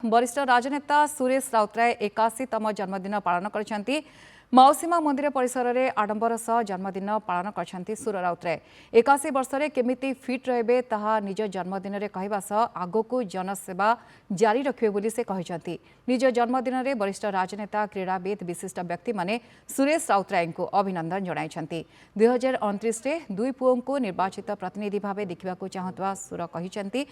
वरिष्ठ राजनेता सुरेश राउतराय 81तम जन्मदिन पालन कर मौसीमा मंदिर परिसर में आडंबर सह जन्मदिन पालन कर सुर राउतराय 81 वर्ष में केमिति फिट रहे ताहा निज जन्मदिन में कहवा सह आगको जनसेवा जारी रखिबे बोली से कहते। निज जन्मदिन में वरिष्ठ राजनेता क्रीड़ाविद विशिष्ट व्यक्ति माने सुरेश राउतराय को अभिनंदन जणाइछन्ति। 2029 रे दुई पुओं को निर्वाचित प्रतिनिधि भाव देखा चाहूवा सुर कहते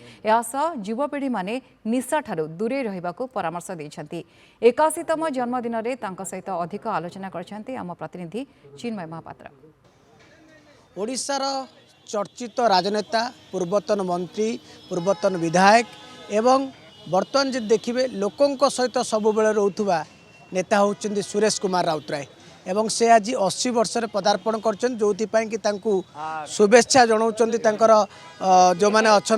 युवपीढ़ी माने निशा ठारू दूरे रहिबाकू परामर्श देइछन्ति। 81तम जन्मदिन में तांका सहित अधिक आलोचना करछन्ति आम प्रतिनिधि चिन्मय महापात्र। ओडिशार चर्चित राजनेता पूर्वतन मंत्री पूर्वतन विधायक एवं बर्तमान जी देखिए लोकों सहित सब बेले रोथुवा नेता होउछन्ति सुरेश कुमार राउतराय एवं से आज 80 वर्ष में पदार्पण कर जो कि शुभेच्छा जनाउछन्ति जो मैंने अच्छा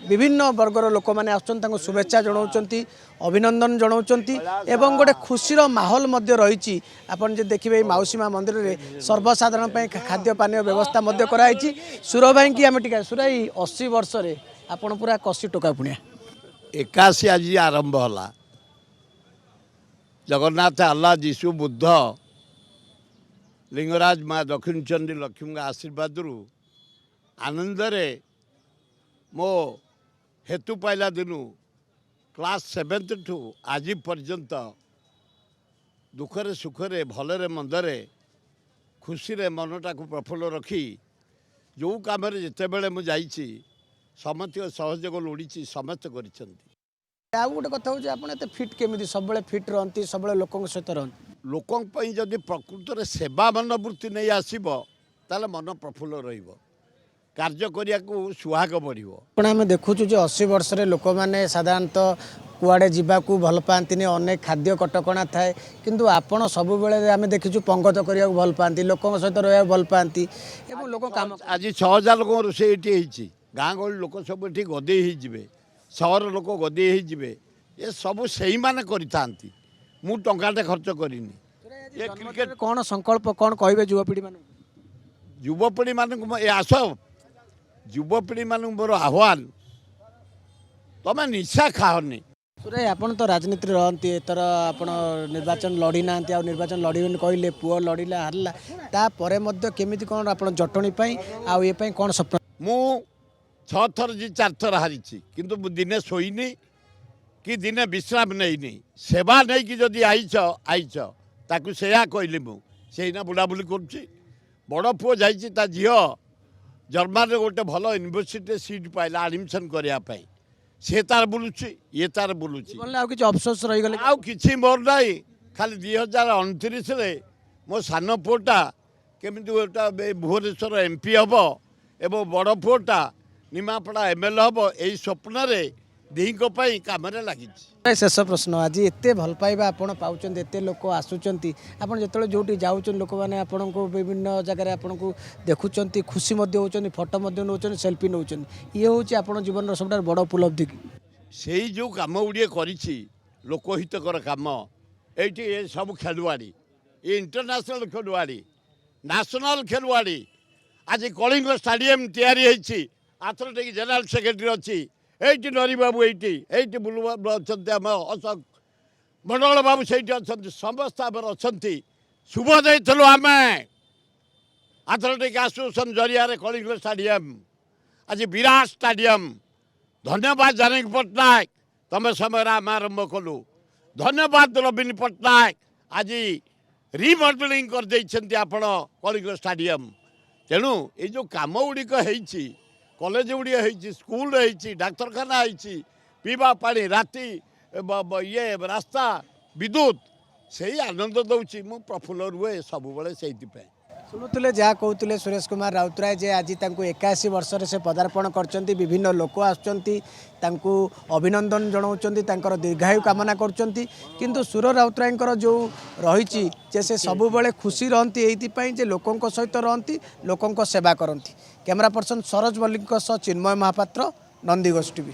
विभिन्न वर्गर लोक मैंने आसुछन्ति शुभेच्छा जनाउछन्ति अभिनंदन जनाउछन्ति एवं गोटे खुशीर माहौल मध्य रही। आपन जे देखिए मौसीमा मंदिर में सर्वसाधारण खाद्य पानीय व्यवस्था मध्य कराई। सुर भाई की आम टिका सुर 80 वर्ष रे आपन पूरा कसी टोका पुणिया 81 आज आरंभ होला। जगन्नाथ अल्लाह जीशु बुद्ध लिंगराज माँ दक्षिण चंडी लक्ष्मी आशीर्वाद आनंद मो हेतु पाइला दिनु क्लास 7 ठू आज पर्यंत दुखरे सुखरे भलरे मंदरे खुशी रे मनटा को प्रफुल्ल रखी जो काम जिते बड़े मुझे समस्त सहयोग लोड़ी समस्त कर गोटे कथा हूँ फिट केमी सब फिट रहती सब लोकों सहित रहती लोकों जदि प्रकृत में सेवा मनोवृत्ति नहीं आसब ताले मन प्रफुल्ल रहिबो कार्य करिया को सुहाग बढ़िबो। आम देखुँ 80 वर्ष रे लोक मैंने साधारणतः कुआड़े जावाक भल पाती अनेक खाद्य कटकणा थाए किंतु आपण सब बेले आम देखीचु पंगत करिया भल पाती लोकों सहित रहा भल पाती लोक काम आज 6000 लोक रोषे ये गाँ गहली लोक सब ये गदे हो सहर लोक गदे हो ये सब से मैंने करी मु टंकाटे खर्च करिनी। क्रिकेट कौन संकल्प कौन कहे युवपीढ़ी मान युवपीढ़ी मान आस युवपीढ़ी मान मोर आह्वान तमें निशा खाओनी। सुरे आपन तो राजनीति रहती एतर आप निर्वाचन लड़ी ना निर्वाचन लड़े कहले पुओ लड़िला हारला तापर केमिति कौन आप जटणी आउ ये कौन स्वप्न मु 6 थर 4 थर हारी किंतु दिने शोनी कि दिने विश्राम नहीं सेवा नहीं कि जदि आईच ताकू से कहली मुझे बुलाबुली कर बड़ पुओ जा झी जर्मान गोटे भल यूनिवर्सिटी सीट पाइला एडमिशन करने से तार बुलूची ये तार बुलूची कि अफसोस रही आउ कि मोर ना खाली 2029 मो सान पुओटा केमी गोटा भुवनेश्वर एमपी हम एवं बड़ पुओटा निमापड़ा एमएलए हम यही स्वप्न दीको कम लगी। शेष प्रश्न आज एत भल पाइबा आपड़ पाँच एत लोक आसुँच आप जो जोटी जाऊँ लोक मैंने आपण को विभिन्न जगह आपन को देखुंत खुशी होती फोटो नौ सेल्फी नौ ये हूँ आप जीवन सब बड़ उपलब्धि से जो कम गुड़े कर लोकहितकर कम ये सब खेलुआड़ी ये इंटरनेशनल खेलुआड़ी नेशनल खेलुआड़ी आज कलिंग स्टाडियम तैयारी एथलेटिक जनरल सेक्रेटरी अच्छी ये नरी बाबू ये बुलू बाबू अच्छा अशोक मंडल बाबू से अच्छा समस्त अच्छा शुभ देलु आम एथलेटिक एसोसिएशन जरिया कलिंग स्टाडियम आज विराट स्टाडियम धन्यवाद जानकी पट्टनायक तुम समय आम आरंभ कलु धन्यवाद रवीन पट्टनायक आज रिमॉडलिंग कर आपण कलिंग स्टाडियम तेणु ये जो कम गुड़िक कॉलेज गुड़िया स्कूल डाक्तरखाना पीवा पानी राति ये रास्ता विद्युत से आनंद दौची मु प्रफुल्ल रुए सब बड़े से शुणुले जहाँ कहते सुरेश कुमार राउतराय जे आज 81 वर्ष से पदार्पण कर विभिन्न लोक आसुँच अभिनंदन जनाऊँ दीर्घायु कामना कर सुर राउतराय जो रही से सब बड़े खुशी रहती ये लोकों सहित रहती लोकों सेवा करती। कैमरा पर्सन सरोज मल्लिक चिन्मय महापात्र नंदीगोष टीवी।